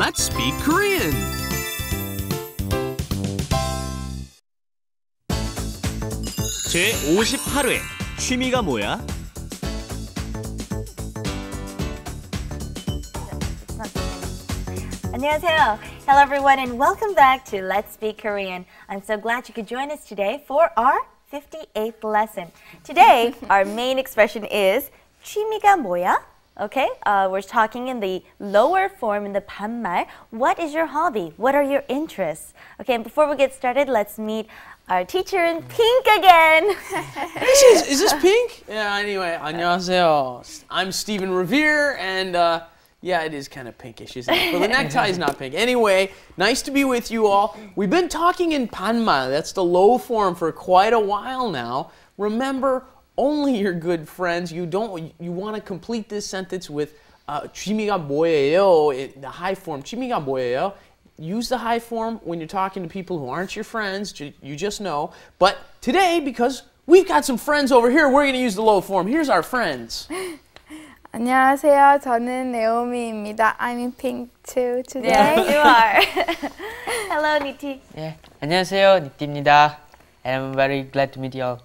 Let's speak Korean. 제 58회 취미가 뭐야? 안녕하세요. Hello everyone and welcome back to Let's Speak Korean. I'm so glad you could join us today for our 58th lesson. Today, our main expression is 취미가 뭐야? Okay, we're talking in the lower form in the 반말. What is your hobby? What are your interests? Okay, and before we get started, let's meet our teacher in pink again. Is this pink? Yeah, anyway, 안녕하세요. I'm Stephen Revere, and yeah, it is kind of pinkish, isn't it? But the necktie is not pink. Anyway, nice to be with you all. We've been talking in 반말, that's the low form, for quite a while now. Remember, only your good friends. You want to complete this sentence with 취미가 뭐예요? The high form. 취미가 뭐예요? Use the high form when you're talking to people who aren't your friends. You just know. But today, because we've got some friends over here, we're going to use the low form. Here's our friends. 안녕하세요. 저는 네오미입니다. I'm in pink too today. Yeah, you are. Hello, Niti. 예, 안녕하세요. 니띠입니다. And I'm very glad to meet you all.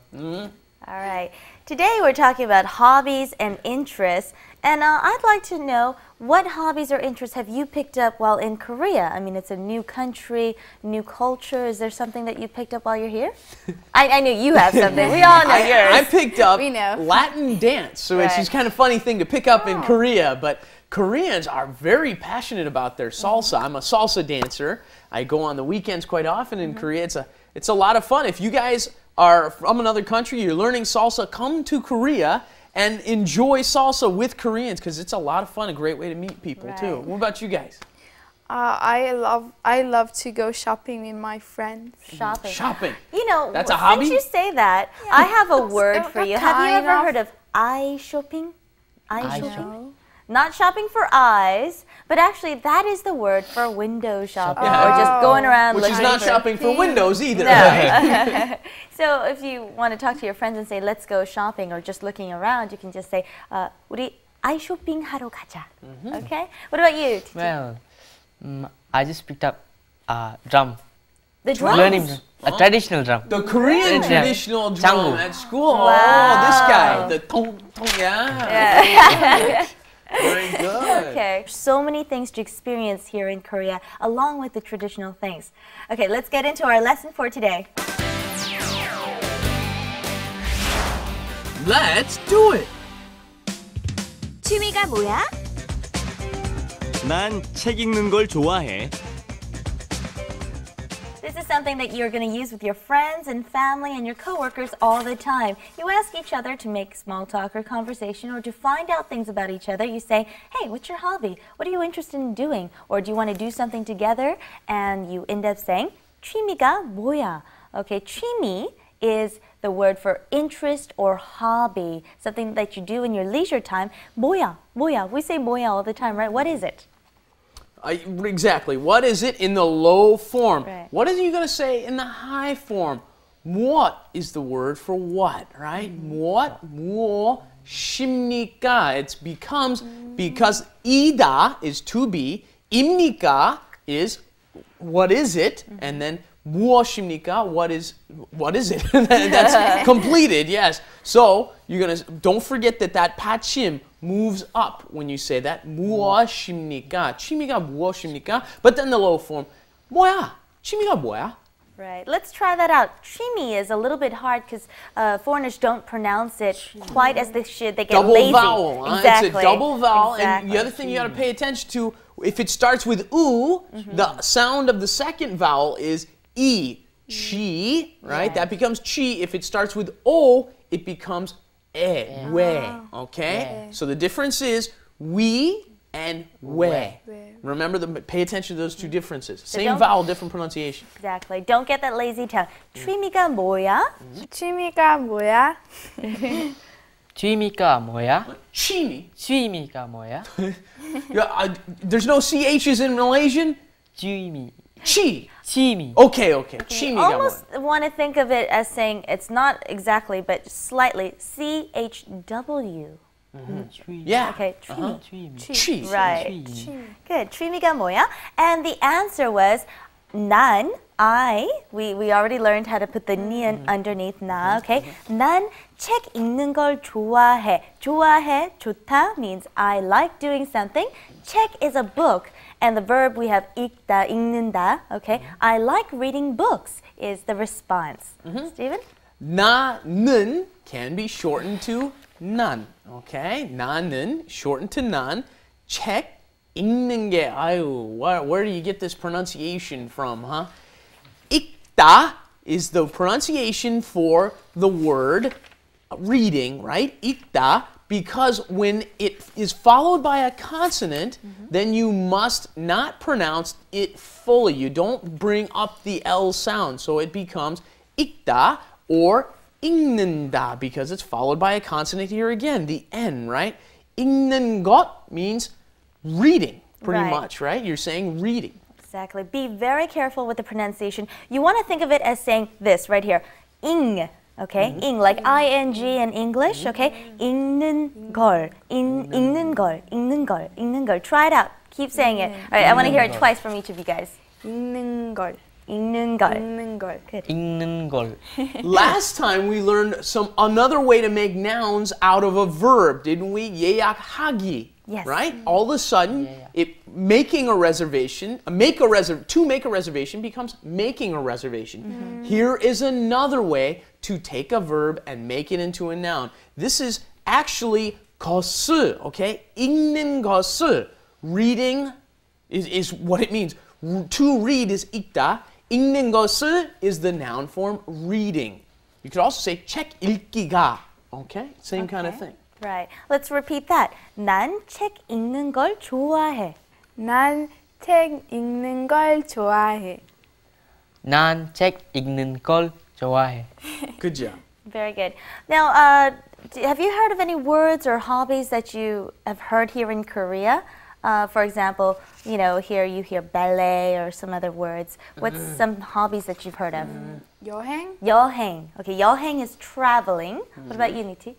All right. Today we're talking about hobbies and interests. And I'd like to know, what hobbies or interests have you picked up while in Korea? I mean, it's a new country, new culture. Is there something that you picked up while you're here? I knew you have something. We all know yours. I picked up We know. Latin dance, which is kind of a funny thing to pick up in Korea, but Koreans are very passionate about their salsa. I'm a salsa dancer. I go on the weekends quite often in Korea. It's a lot of fun. If you guys are from another country, you're learning salsa, come to Korea and enjoy salsa with Koreans, because it's a lot of fun, a great way to meet people too. What about you guys? I love to go shopping with my friends. Shopping. Shopping. You know, That's a hobby? since you say that, I have a word for you. Have you kind ever of. heard of eye shopping? Eye shopping? Not shopping for eyes, but actually that is the word for window shopping, or just going around Which looking is not for shopping for windows either. No. Right? So if you want to talk to your friends and say, let's go shopping, or just looking around, you can just say, 우리 아이 쇼핑 하러 가자. Okay? What about you, Titi? Well, I just picked up drum. The drums? Learning a traditional drum. The Korean Yeah. traditional drum 장구. at school. Wow. Oh, this guy, the tong tong, yeah. Very good. Okay. So many things to experience here in Korea, along with the traditional things. Okay, let's get into our lesson for today. Let's do it. 취미가 뭐야? 난 책 읽는 걸 좋아해. This is something that you're going to use with your friends and family and your coworkers all the time. You ask each other to make small talk or conversation, or to find out things about each other. You say, hey, what's your hobby? What are you interested in doing? Or do you want to do something together? And you end up saying, 취미가 뭐야? Okay, 취미 is the word for interest or hobby, something that you do in your leisure time. 뭐야? 뭐야? We say 뭐야 all the time, right? What is it? Exactly. What is it in the low form? Right. What are you going to say in the high form? What is the word for what, right? What? 무엇입니까? It becomes, because 이다 is to be, 입니까 is what is it, and then 무엇입니까? What is it? That's completed, yes. So you're gonna, don't forget that 받침 moves up when you say that. 무엇입니까? 취미가 무엇입니까? But then the low form, 뭐야? 취미가 뭐야? Right. Let's try that out. 취미 is a little bit hard because foreigners don't pronounce it quite as they should. They get Double lazy. vowel. Exactly. It's a double vowel. Exactly. And the other thing you got to pay attention to, if it starts with u, the sound of the second vowel is e. Chi, right? That becomes chi. If it starts with o, it becomes we. Okay? So the difference is we and we. Remember, pay attention to those two differences. Same vowel, different pronunciation. Exactly. Don't get that lazy tongue. 취미가 뭐야? 취미가 뭐야? 취미가 뭐야? Chimi. 취미가 뭐야? There's no CH's in Malaysian? 취미. Chi. 취미. Okay. 취미가 Almost want to think of it as saying, it's not exactly, but slightly, CHW. Yeah. Okay, 취미. Cheese. Right. Good. 취미가 뭐야? And the answer was 난, I. We already learned how to put the nian underneath 나. Okay. 난 책 읽는 걸 좋아해. 좋아해, 좋다 means I like doing something. 책 is a book. And the verb we have 읽다, 읽는다. Okay. I like reading books is the response. Steven? 나는 can be shortened to 난. Okay. 나는 shortened to 난. 책 읽는 게 아유, where do you get this pronunciation from, huh? 읽다 is the pronunciation for the word reading, right? 읽다, because when it is followed by a consonant, then you must not pronounce it fully. You don't bring up the L sound, so it becomes 읽다 or 읽는다 because it's followed by a consonant here again, the N, right? 읽는 것 means reading, pretty Right. much, right? You're saying reading. Exactly. Be very careful with the pronunciation. You want to think of it as saying this right here. ing. Okay? ing, like ing in English. Okay? 읽는 걸. 읽는 걸. 읽는 걸. 읽는 걸. Try it out. Keep saying it. All right, I want to hear it twice from each of you guys. 읽는 걸. 읽는 걸. 읽는 걸. Good. 읽는 걸. Last time we learned another way to make nouns out of a verb, didn't we? 예약하기. Yes. Right? All of a sudden, making a reservation, to make a reservation becomes making a reservation. Here is another way to take a verb and make it into a noun. This is actually 것을, okay? 읽는 것을. Reading is what it means. To read is 읽다. 읽는 것을 is the noun form reading. You could also say 책 읽기가. Okay? Same kind of thing. Right. Let's repeat that. 난 책 읽는 걸 좋아해. 난 책 읽는 걸 좋아해. 난 책 읽는 걸 좋아해. Good job. Very good. Now, have you heard of any words or hobbies that you have heard here in Korea? For example, you know, here you hear ballet or some other words. What's some hobbies that you've heard of? 여행? 여행. Okay, 여행 is traveling. What about you, Niti?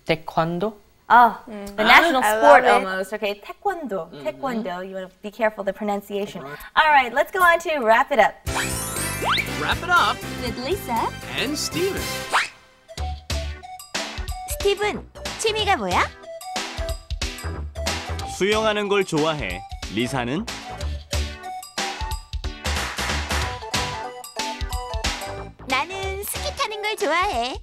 태권도? Oh, the national I sport love it. almost. Okay, taekwondo. Taekwondo. You want to be careful of the pronunciation. All right, let's go on to wrap it up. Wrap it up With Lisa. and Steven. 스티븐, 취미가 뭐야? 수영하는 걸 좋아해. 리사는 나는 스키 타는 걸 좋아해.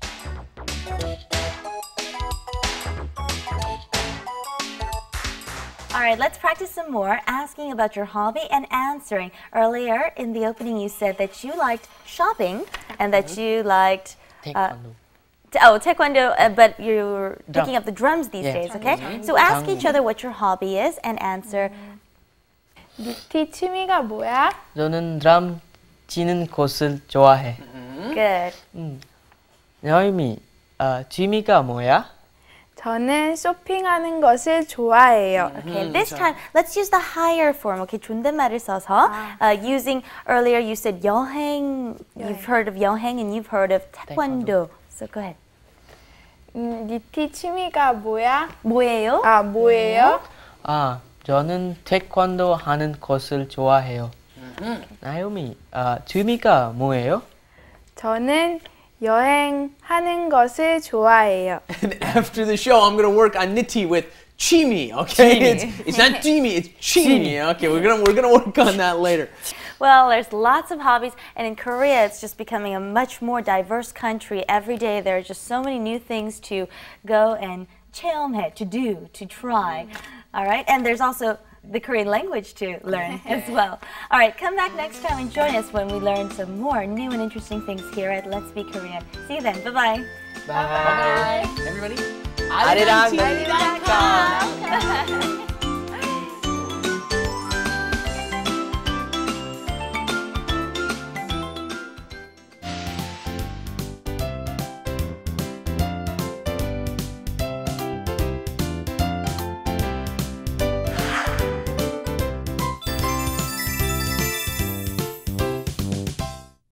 All right, let's practice some more, asking about your hobby and answering. Earlier in the opening, you said that you liked shopping and that you liked 태권도. taekwondo, but you're picking up the drums these Yeah. days, okay? So ask each other what your hobby is and answer. 니티 취미가 뭐야? 저는 드럼 치는 것을 좋아해. Good. 여임이 취미가 뭐야? 저는 쇼핑하는 것을 좋아해요. Okay, this time let's use the higher form. Okay, 존댓말을 써서 using earlier you said 여행. You've heard of 여행 and you've heard of taekwondo. So go ahead. 니티 취미가 뭐야? 뭐예요? 아, 뭐예요? 저는 태권도 하는 것을 좋아해요. 나요미, 취미가 뭐예요? 저는 여행하는 것을 좋아해요. And after the show, I'm going to work on Niti with chimi, okay? It's not Jimmy, it's chimi. Okay, we're gonna work on that later. Well, there's lots of hobbies, and in Korea, it's just becoming a much more diverse country. Every day, there are just so many new things to go and 체험해, to do, to try. All right, and there's also the Korean language to learn as well. All right, come back next time and join us when we learn some more new and interesting things here at Let's Speak Korean. See you then. Bye-bye. Bye. Everybody, Arirang. Bye.